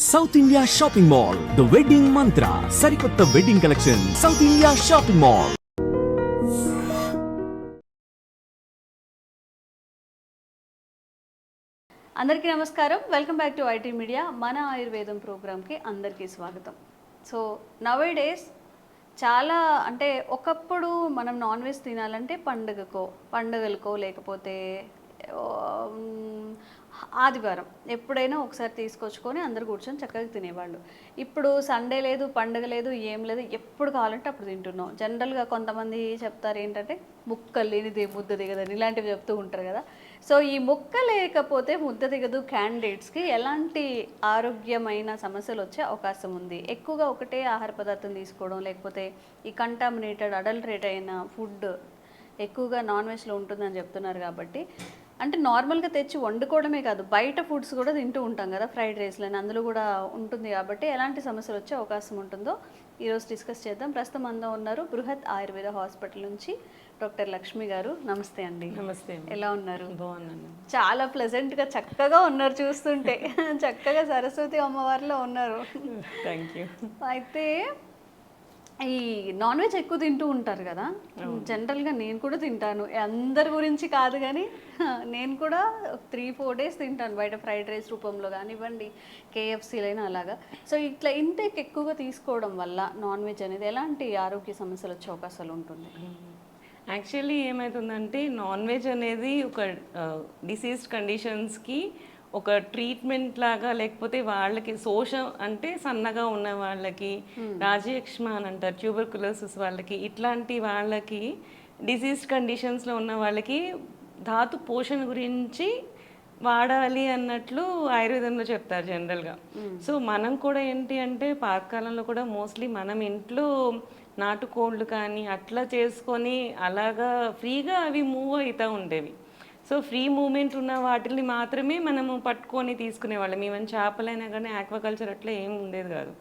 South India shopping mall the wedding మంత్ర సరికొత్త wedding collection south India shopping mall. అందరికీ నమస్కారం. Welcome back to IT media. మన ఆయుర్వేదం ప్రోగ్రామ్కి అందరికీ స్వాగతం. సో నవేడేస్ చాలా అంటే ఒకప్పుడు మనం నాన్ వెజ్ తినాలంటే పండుగలకో లేకపోతే ఆదివారం ఎప్పుడైనా ఒకసారి తీసుకొచ్చుకొని అందరు కూర్చొని చక్కగా తినేవాళ్ళు. ఇప్పుడు సండే లేదు, పండుగ లేదు, ఏం లేదు, ఎప్పుడు కావాలంటే అప్పుడు తింటున్నాం. జనరల్గా కొంతమంది చెప్తారు ఏంటంటే ముక్క లేనిది ముద్ద దిగదని, ఇలాంటివి చెప్తూ ఉంటారు కదా. సో ఈ ముక్క లేకపోతే ముద్ద దిగదు క్యాండిడేట్స్కి ఎలాంటి ఆరోగ్యమైన సమస్యలు వచ్చే అవకాశం ఉంది? ఎక్కువగా ఒకటే ఆహార పదార్థం తీసుకోవడం, లేకపోతే ఈ కంటామినేటెడ్ అడల్టరేట్ అయిన ఫుడ్ ఎక్కువగా నాన్ వెజ్లో ఉంటుందని చెప్తున్నారు. కాబట్టి అంటే నార్మల్గా తెచ్చి వండుకోవడమే కాదు, బయట ఫుడ్స్ కూడా తింటూ ఉంటాం కదా, ఫ్రైడ్ రైస్లని, అందులో కూడా ఉంటుంది. కాబట్టి ఎలాంటి సమస్యలు వచ్చే అవకాశం ఉంటుందో ఈరోజు డిస్కస్ చేద్దాం. ప్రస్తుతం అంతా ఉన్నారు బృహత్ ఆయుర్వేద హాస్పిటల్ నుంచి డాక్టర్ లక్ష్మి గారు. నమస్తే అండి. నమస్తే. ఎలా ఉన్నారు? బాగున్నాను. చాలా ప్లెజెంట్గా చక్కగా ఉన్నారు చూస్తుంటే. చక్కగా సరస్వతి అమ్మవారిలో ఉన్నారు. Thank you. అయితే ఈ నాన్ వెజ్ ఎక్కువ తింటూ ఉంటారు కదా, జనరల్గా నేను కూడా తింటాను. అందరి గురించి కాదు కానీ నేను కూడా 3-4 డేస్ తింటాను బయట, ఫ్రైడ్ రైస్ రూపంలో కానివ్వండి, కేఎఫ్సీలైనా అలాగా. సో ఇట్లా ఇంటేక్ ఎక్కువగా తీసుకోవడం వల్ల నాన్ వెజ్ అనేది ఎలాంటి ఆరోగ్య సమస్యలు వచ్చే అవకాశాలు ఉంటుంది? యాక్చువల్లీ ఏమవుతుందంటే నాన్ వెజ్ అనేది ఒక డిసీజ్డ్ కండిషన్స్కి ఒక ట్రీట్మెంట్ లాగా, లేకపోతే వాళ్ళకి శోషం అంటే సన్నగా ఉన్న వాళ్ళకి, రాజయక్ష్మ అని అంటారు, ట్యూబర్కులోసిస్ వాళ్ళకి, ఇట్లాంటి వాళ్ళకి డిసీజ్ కండిషన్స్లో ఉన్న వాళ్ళకి ధాతు పోషణ గురించి వాడాలి అన్నట్లు ఆయుర్వేదంలో చెప్తారు జనరల్గా. సో మనం కూడా ఏంటి అంటే పాతకాలంలో కూడా మోస్ట్లీ మనం ఇంట్లో నాటుకోళ్ళు కానీ అట్లా చేసుకొని అలాగా ఫ్రీగా అవి మూవ్ అవుతూ ఉండేవి. సో ఫ్రీ మూమెంట్ ఉన్న వాటిని మాత్రమే మనము పట్టుకొని తీసుకునేవాళ్ళం. ఈవెన్ చేపలైనా కానీ ఆక్వాకల్చర్ అట్లా ఏం ఉండేది కాదు.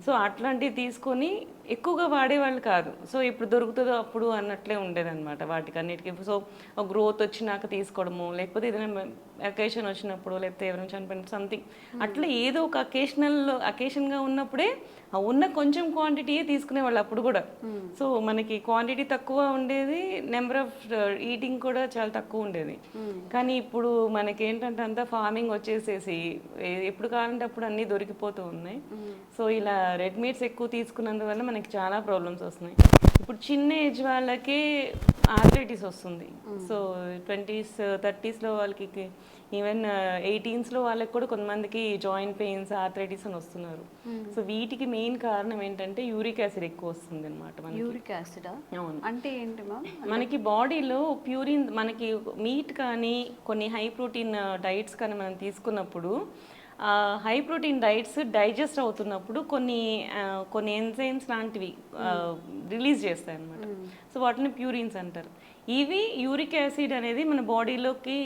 సో అట్లాంటివి తీసుకొని ఎక్కువగా వాడేవాళ్ళు కాదు. సో ఇప్పుడు దొరుకుతుందో అప్పుడు అన్నట్లే ఉండేది అనమాట వాటికి అన్నిటికీ. సో ఒక గ్రోత్ వచ్చినాక తీసుకోవడము, లేకపోతే ఏదైనా అకేషన్ వచ్చినప్పుడు, లేకపోతే ఎవరైనా చనిపోయిన సంథింగ్ అట్లా ఏదో ఒక అకేషన్గా ఉన్నప్పుడే ఉన్న కొంచెం క్వాంటిటీయే తీసుకునేవాళ్ళు అప్పుడు కూడా. సో మనకి క్వాంటిటీ తక్కువ ఉండేది, నెంబర్ ఆఫ్ ఈటింగ్ కూడా చాలా తక్కువ ఉండేది. కానీ ఇప్పుడు మనకి ఏంటంటే అంతా ఫార్మింగ్ వచ్చేసేసి ఎప్పుడు కావాలంటే అప్పుడు అన్నీ దొరికిపోతూ ఉన్నాయి. సో ఇలా రెడ్ మీట్స్ ఎక్కువ తీసుకున్నందువల్ల మనకి చాలా ప్రాబ్లమ్స్ వస్తున్నాయి. ఇప్పుడు చిన్న ఏజ్ వాళ్ళకే ఆర్థరైటిస్ వస్తుంది. సో 20s 30sలో వాళ్ళకి, ఈవెన్ 18sలో వాళ్ళకి కూడా కొంతమందికి జాయింట్ పెయిన్స్, ఆర్థరైటిస్ అని వస్తున్నారు. సో వీటికి మెయిన్ కారణం ఏంటంటే యూరిక్ యాసిడ్ ఎక్కువ వస్తుంది అనమాట. యూరిక్ యాసిడ్ అవును. అంటే ఏంటి మ్యామ్? మనకి బాడీలో ప్యూరిన్, మనకి మీట్ కానీ కొన్ని హై ప్రోటీన్ డైట్స్ కానీ మనం తీసుకున్నప్పుడు, హై ప్రోటీన్ డైట్స్ డైజెస్ట్ అవుతున్నప్పుడు కొన్ని ఎంజైమ్స్ లాంటివి రిలీజ్ చేస్తాయి అన్నమాట. సో వాటిని ప్యూరిన్స్ అంటారు. ఇవి యూరిక్ యాసిడ్ అనేది మన బాడీలోకి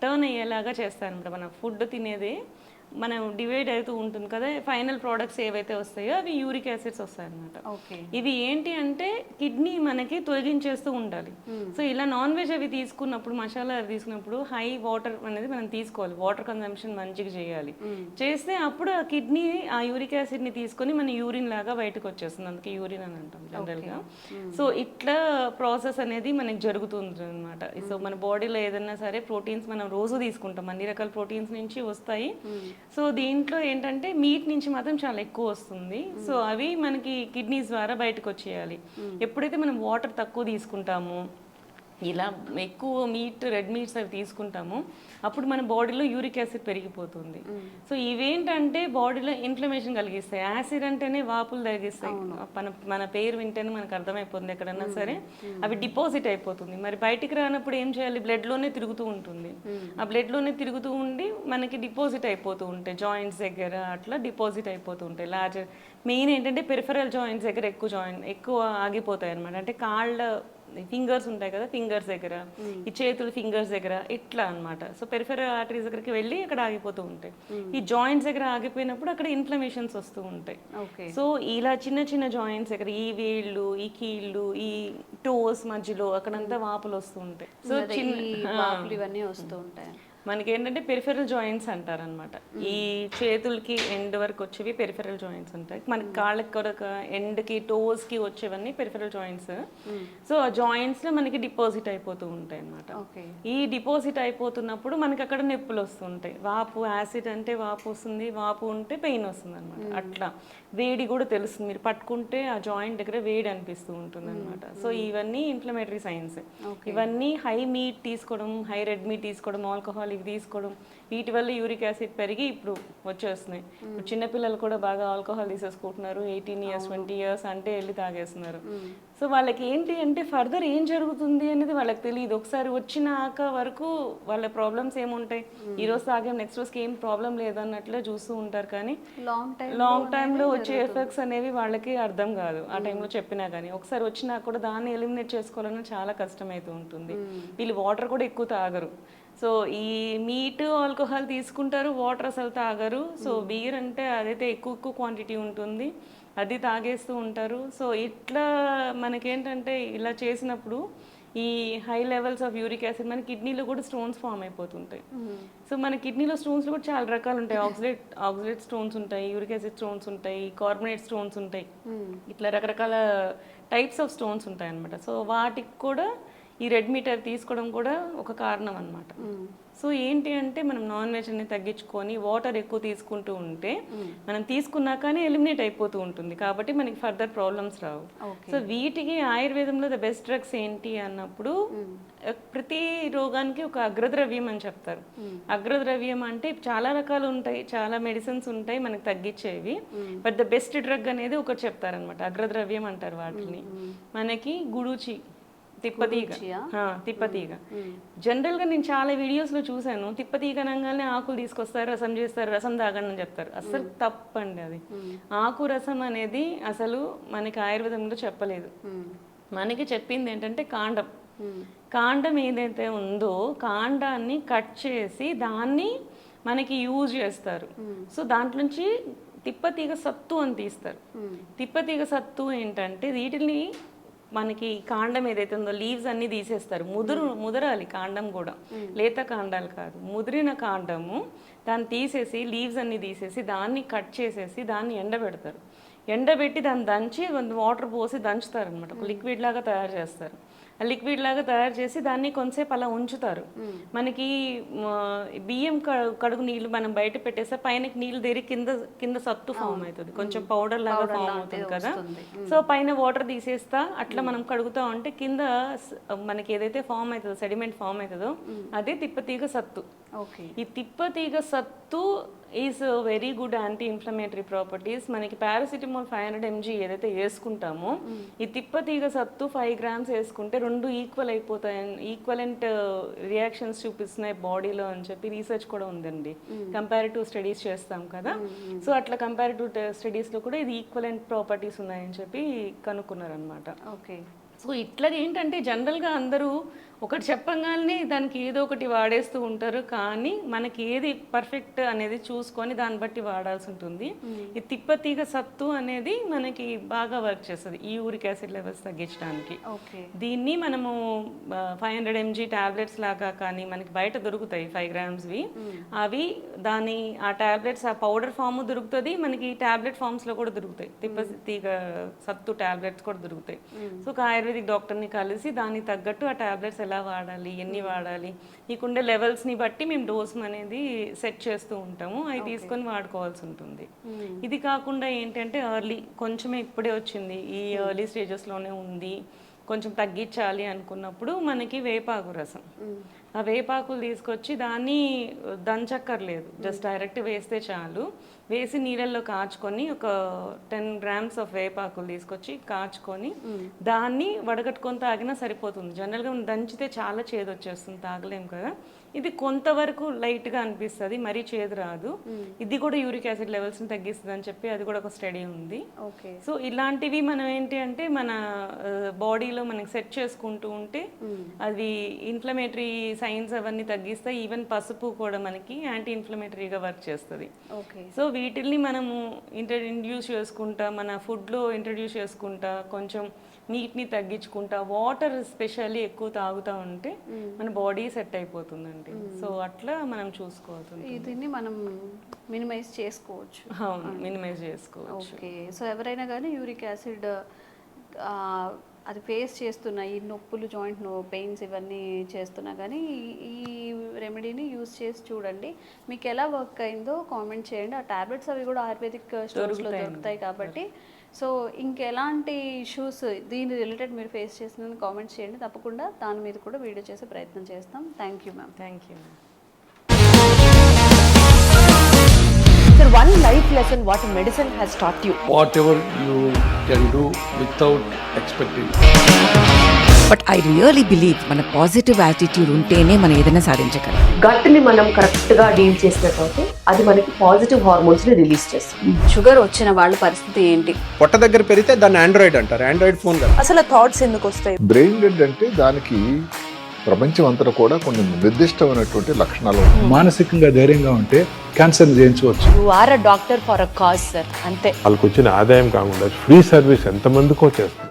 టర్న్ అయ్యేలాగా చేస్తాయి అనమాట. మన ఫుడ్ తినేదే మనం డివైడ్ అవుతూ ఉంటుంది కదా, ఫైనల్ ప్రోడక్ట్స్ ఏవైతే వస్తాయో అవి యూరిక్ యాసిడ్స్ వస్తాయి అనమాట. ఇవి ఏంటి అంటే కిడ్నీ మనకి తొలగించేస్తూ ఉండాలి. సో ఇలా నాన్ వెజ్ అవి తీసుకున్నప్పుడు, మసాలా అవి తీసుకున్నప్పుడు హై వాటర్ అనేది మనం తీసుకోవాలి. వాటర్ కన్జంప్షన్ మంచిగా చేయాలి. చేస్తే అప్పుడు ఆ కిడ్నీ ఆ యూరిక్ యాసిడ్ని తీసుకొని మన యూరిన్ లాగా బయటకు వచ్చేస్తుంది. అందుకే యూరిన్ అని అంటాం జనరల్గా. సో ఇట్లా ప్రాసెస్ అనేది మనకి జరుగుతుంది అనమాట. సో మన బాడీలో ఏదైనా సరే ప్రోటీన్స్ మనం రోజు తీసుకుంటాం, అన్ని రకాల ప్రోటీన్స్ నుంచి వస్తాయి. సో దీంట్లో ఏంటంటే మీట్ నుంచి మాత్రం చాలా ఎక్కువ వస్తుంది. సో అవి మనకి కిడ్నీస్ ద్వారా బయటకు వచ్చేయాలి. ఎప్పుడైతే మనం వాటర్ తక్కువ తీసుకుంటామో, ఇలా ఎక్కువ మీట్, రెడ్ మీట్స్ అవి తీసుకుంటాము, అప్పుడు మన బాడీలో యూరిక్ యాసిడ్ పెరిగిపోతుంది. సో ఇవేంటంటే బాడీలో ఇన్ఫ్లమేషన్ కలిగిస్తాయి. యాసిడ్ అంటేనే వాపులు తగ్గిస్తాయి. మన పేరు వింటేనే మనకు అర్థమైపోతుంది ఎక్కడన్నా సరే అవి డిపాజిట్ అయిపోతుంది. మరి బయటికి రానప్పుడు ఏం చేయాలి? బ్లడ్లోనే తిరుగుతూ ఉంటుంది. ఆ బ్లడ్లోనే తిరుగుతూ ఉండి మనకి డిపాజిట్ అయిపోతూ ఉంటాయి జాయింట్స్ దగ్గర, అట్లా డిపాజిట్ అయిపోతూ ఉంటాయి. లార్జర్ మెయిన్ ఏంటంటే పెరిఫరల్ జాయింట్స్ దగ్గర ఎక్కువ ఆగిపోతాయి అనమాట. అంటే కాళ్ళ ఫింగర్స్ ఉంటాయి కదా, ఫింగర్స్ దగ్గర, ఈ చేతులు ఫింగర్స్ దగ్గర ఇట్లా అనమాట. సో పెరిఫెరల్ ఆర్టరీస్ దగ్గరికి వెళ్ళి అక్కడ ఆగిపోతూ ఉంటాయి. ఈ జాయింట్స్ దగ్గర ఆగిపోయినప్పుడు అక్కడ ఇన్ఫ్లమేషన్స్ వస్తూ ఉంటాయి. సో ఇలా చిన్న చిన్న జాయింట్స్ దగ్గర, ఈ వేళ్ళు, ఈ కీళ్ళు, ఈ టోస్ మధ్యలో అక్కడంతా వాపులు వస్తూ ఉంటాయి. సో ఇవన్నీ వస్తూ ఉంటాయి. మనకి ఏంటంటే పెరిఫెరల్ జాయింట్స్ అంటారు అనమాట. ఈ చేతులకి ఎండ్ వరకు వచ్చేవి పెరిఫెరల్ జాయింట్స్ ఉంటాయి. మనకి కాళ్ళకి కూడా ఎండ్కి టోస్కి వచ్చేవన్నీ పెరిఫెరల్ జాయింట్స్. సో ఆ జాయింట్స్లో మనకి డిపాజిట్ అయిపోతూ ఉంటాయి అనమాట. ఈ డిపాజిట్ అయిపోతున్నప్పుడు మనకి అక్కడ నొప్పులు వస్తుంటాయి. వాపు, యాసిడ్ అంటే వాపు వస్తుంది, వాపు ఉంటే పెయిన్ వస్తుంది అనమాట. అట్లా వేడి కూడా తెలుస్తుంది, మీరు పట్టుకుంటే ఆ జాయింట్ దగ్గర వేడి అనిపిస్తూ ఉంటుంది అనమాట. సో ఇవన్నీ ఇన్ఫ్లమేటరీ సైన్స్. ఇవన్నీ హై మీట్ తీసుకోవడం, హై రెడ్ మీట్ తీసుకోవడం, ఆల్కహాల్ ఇవి తీసుకోవడం, వీటి వల్ల యూరిక్ యాసిడ్ పెరిగి ఇప్పుడు వచ్చేస్తున్నాయి. ఇప్పుడు చిన్నపిల్లలు కూడా బాగా ఆల్కహాల్ తీసేసుకుంటున్నారు. 18 years 20 years అంటే వెళ్ళి తాగేస్తున్నారు. సో వాళ్ళకి ఏంటి అంటే ఫర్దర్ ఏం జరుగుతుంది అనేది వాళ్ళకి తెలియదు. ఒకసారి వచ్చినాక వరకు వాళ్ళ ప్రాబ్లమ్స్ ఏముంటాయి, ఈ రోజు తాగే నెక్స్ట్ రోజుకి ఏం ప్రాబ్లం లేదన్నట్లే చూస్తూ ఉంటారు. కానీ లాంగ్ టైంలో వచ్చే ఎఫెక్ట్స్ అనేవి వాళ్ళకి అర్థం కాదు ఆ టైంలో చెప్పినా కానీ. ఒకసారి వచ్చినా కూడా దాన్ని ఎలిమినేట్ చేసుకోవాలని చాలా కష్టమైతూ ఉంటుంది. వీళ్ళు వాటర్ కూడా ఎక్కువ తాగరు. సో ఈ మీట్, ఆల్కహాల్ తీసుకుంటారు, వాటర్ అసలు తాగరు. సో బీర్ అంటే అదైతే ఎక్కువ క్వాంటిటీ ఉంటుంది, అది తాగేస్తూ ఉంటారు. సో ఇట్లా మనకేంటంటే ఇలా చేసినప్పుడు ఈ high levels of uric acid మన కిడ్నీలో కూడా స్టోన్స్ ఫామ్ అయిపోతుంటాయి. సో మన కిడ్నీలో స్టోన్స్లో కూడా చాలా రకాలు ఉంటాయి. ఆక్సిలేట్ స్టోన్స్ ఉంటాయి, యూరిక్ యాసిడ్ స్టోన్స్ ఉంటాయి, కార్బోనేట్ స్టోన్స్ ఉంటాయి. ఇట్లా రకరకాల టైప్స్ ఆఫ్ స్టోన్స్ ఉంటాయి అన్నమాట. సో వాటికి కూడా ఈ రెడ్ మీటర్ తీసుకోవడం కూడా ఒక కారణం అన్నమాట. సో ఏంటి అంటే మనం నాన్ వెజ్ అనేది తగ్గించుకొని వాటర్ ఎక్కువ తీసుకుంటూ ఉంటే మనం తీసుకున్నా కానీ ఎలిమినేట్ అయిపోతూ ఉంటుంది, కాబట్టి మనకి ఫర్దర్ ప్రాబ్లమ్స్ రావు. సో వీటికి ఆయుర్వేదంలో ద బెస్ట్ డ్రగ్స్ ఏంటి అన్నప్పుడు ప్రతి రోగానికి ఒక అగ్రద్రవ్యం అని చెప్తారు. అగ్రద్రవ్యం అంటే చాలా రకాలు ఉంటాయి, చాలా మెడిసిన్స్ ఉంటాయి మనకి తగ్గించేవి. బట్ ద బెస్ట్ డ్రగ్ అనేది ఒకటి చెప్తారనమాట, అగ్రద్రవ్యం అంటారు వాటిని. మనకి గుడూచి, తిప్పతీగ. జనరల్ గా నేను చాలా వీడియోస్ లో చూసాను, తిప్పతీగ అనగానే ఆకులు తీసుకొస్తారు, రసం చేస్తారు, రసం తాగండి అని చెప్తారు. అసలు తప్పండి అది. ఆకు రసం అనేది అసలు మనకి ఆయుర్వేదంలో చెప్పలేదు. మనకి చెప్పింది ఏంటంటే కాండం ఏదైతే ఉందో కాండాన్ని కట్ చేసి దాన్ని మనకి యూజ్ చేస్తారు. సో దాంట్లో నుంచి తిప్పతీగ సత్తు అని తీస్తారు. తిప్పతీగ సత్తు ఏంటంటే వీటిని మనకి కాండం ఏదైతే ఉందో లీవ్స్ అన్ని తీసేస్తారు. ముదరాలి కాండం కూడా, లేత కాండాలు కాదు, ముదిరిన కాండము దాన్ని తీసేసి లీవ్స్ అన్ని తీసేసి దాన్ని కట్ చేసేసి దాన్ని ఎండబెడతారు. ఎండబెట్టి దాన్ని దంచి వాటర్ పోసి దంచుతారు అనమాట, ఒక లిక్విడ్ లాగా తయారు చేస్తారు. ఆ లిక్విడ్ లాగా తయారు చేసి దాన్ని కొంతసేపు అలా ఉంచుతారు. మనకి బియ్యం కడుగు నీళ్ళు మనం బయట పెట్టేస్తే పైన నీళ్ళు దేరి కింద సత్తు ఫామ్ అవుతుంది, కొంచెం పౌడర్ లాగా ఫామ్ అవుతుంది కదా. సో పైన వాటర్ తీసేస్తా అట్లా మనం కడుగుతా ఉంటే కింద మనకి ఏదైతే ఫామ్ అవుతుందో, సెడిమెంట్ ఫామ్ అవుతుందో అదే తిప్పతీగ సత్తు. ఈ తిప్పతీగ సత్తు is very good anti inflammatory properties. మనకి పారాసిటమాల్ 500 mg ఏదైతే వేసుకుంటామో ఈ తిప్పతీగ సత్తు 5 grams వేసుకుంటే రెండు ఈక్వల్ అయిపోతాయి, ఈక్వలెంట్ రియాక్షన్స్ చూపిస్తున్నాయి బాడీలో అని చెప్పి రీసెర్చ్ కూడా ఉందండి. కంపారిటివ్ స్టడీస్ చేస్తాం కదా, సో అట్లా కంపారిటివ్ స్టడీస్లో కూడా ఇది ఈక్వలెంట్ ప్రాపర్టీస్ ఉన్నాయని చెప్పి కనుక్కున్నారనమాట. సో ఇట్లా ఏంటంటే జనరల్గా అందరూ ఒకటి చెప్పగానే దానికి ఏదో ఒకటి వాడేస్తూ ఉంటారు, కానీ మనకి ఏది పర్ఫెక్ట్ అనేది చూసుకొని దాన్ని బట్టి వాడాల్సి ఉంటుంది. ఈ తిప్పతీగ సత్తు అనేది మనకి బాగా వర్క్ చేస్తుంది ఈ యూరిక్ యాసిడ్ లెవెల్స్ తగ్గించడానికి. దీన్ని మనము 500 mg టాబ్లెట్స్ లాగా కానీ మనకి బయట దొరుకుతాయి 5 grams అవి. ఆ టాబ్లెట్స్ ఆ పౌడర్ ఫామ్ దొరుకుతుంది, మనకి టాబ్లెట్ ఫామ్స్లో కూడా దొరుకుతాయి, తిప్పతీగ సత్తు టాబ్లెట్స్ కూడా దొరుకుతాయి. సో ఒక ఆయుర్వేదిక్ డాక్టర్ని కలిసి దానికి తగ్గట్టు ఆ టాబ్లెట్స్ ఎలా వాడాలి, ఎన్ని వాడాలి, నీకుండే లెవెల్స్ని బట్టి మేము డోస్ అనేది సెట్ చేస్తూ ఉంటాము, అవి తీసుకొని వాడుకోవాల్సి ఉంటుంది. ఇది కాకుండా ఏంటంటే కొంచెమే ఇప్పుడే వచ్చింది, ఈ ఎర్లీ స్టేజెస్లోనే ఉంది, కొంచెం తగ్గించాలి అనుకున్నప్పుడు మనకి వేపాకు రసం, ఆ వేపాకులు తీసుకొచ్చి దాన్ని దంచక్కర్లేదు, జస్ట్ డైరెక్ట్ వేస్తే చాలు. వేసి నీళ్ళల్లో కాచుకొని ఒక 10 grams ఆఫ్ వేపాకులు తీసుకొచ్చి కాచుకొని దాన్ని వడగట్టుకొని తాగినా సరిపోతుంది. జనరల్గా దంచితే చాలా చేదు వచ్చేస్తుంది, తాగలేం కదా. ఇది కొంతవరకు లైట్గా అనిపిస్తుంది, మరీ చేదు రాదు. ఇది కూడా యూరిక్ యాసిడ్ లెవెల్స్ని తగ్గిస్తుంది అని చెప్పి అది కూడా ఒక స్టడీ ఉంది. సో ఇలాంటివి మనం ఏంటి అంటే మన బాడీలో మనకి సెట్ చేసుకుంటూ ఉంటే అది ఇన్ఫ్లమేటరీ సైన్స్ అవన్నీ తగ్గిస్తాయి. ఈవెన్ పసుపు కూడా మనకి యాంటీ ఇన్ఫ్లమేటరీగా వర్క్ చేస్తుంది. సో వీటిల్ని మనము ఇంట్రడ్యూస్ చేసుకుంటా, మన ఫుడ్లో ఇంట్రడ్యూస్ చేసుకుంటా, కొంచెం నీట్ని తగ్గించుకుంటా, వాటర్ స్పెషల్లీ ఎక్కువ తాగుతూ ఉంటే మన బాడీ సెట్ అయిపోతుందండి. అవునండి. సో అట్లా మనం చూసుకోవాలి. దీన్ని మనం మినిమైజ్ చేసుకోవచ్చు. అవును, మినిమైజ్ చేసుకోవచ్చు. ఓకే. సో ఎవరైనా కానీ యూరిక్ యాసిడ్ అది ఫేస్ చేస్తున్న ఈ నొప్పులు, జాయింట్ పెయిన్స్ ఇవన్నీ చేస్తున్నా కానీ ఈ రెమెడీని యూస్ చేసి చూడండి. మీకు ఎలా వర్క్ అయిందో కామెంట్ చేయండి. ఆ టాబ్లెట్స్ అవి కూడా ఆయుర్వేదిక్ స్టోర్స్లో దొరుకుతాయి కాబట్టి. సో ఇంకెలాంటి ఇష్యూస్ దీని రిలేటెడ్ మీరు ఫేస్ చేసిన కామెంట్స్ చేయండి. తప్పకుండా దాని మీద కూడా వీడియో చేసే ప్రయత్నం చేస్తాం. Thank you ma'am. Thank you. Sir, one life lesson what medicine has taught you. Whatever you can do without expecting. But I really believe మన పాజిటివ్ యాటిట్యూడ్ ఉంటేనే మనం ఏదైనా సాధించగలం. గట్ని మనం కరెక్ట్గా డీల్ చేసినట్లయితే అది మనకి పాజిటివ్ హార్మోన్స్ని రిలీజ్ చేస్తుంది. షుగర్ వచ్చిన వాళ్ళ పరిస్థితి ఏంటి? పొట్ట దగ్గర పెరిగితే దాన్ని ఆండ్రాయిడ్ అంటారు. ఆండ్రాయిడ్ ఫోన్ కదా. అసలు థాట్స్ ఎందుకు వస్తాయి? బ్రెయిన్ డెడ్ అంటే దానికి ప్రపంచం అంతా కూడా కొన్ని నిర్దిష్టమైనటువంటి లక్షణాలు ఉంటాయి. మానసికంగా ధైర్యంగా ఉంటే క్యాన్సర్ జయించవచ్చు. You are a doctor for a cause sir, అంతే. వాళ్ళకి వచ్చిన ఆదాయం కాకుండా ఫ్రీ సర్వీస్ ఎంతమందికో చేస్తుంది.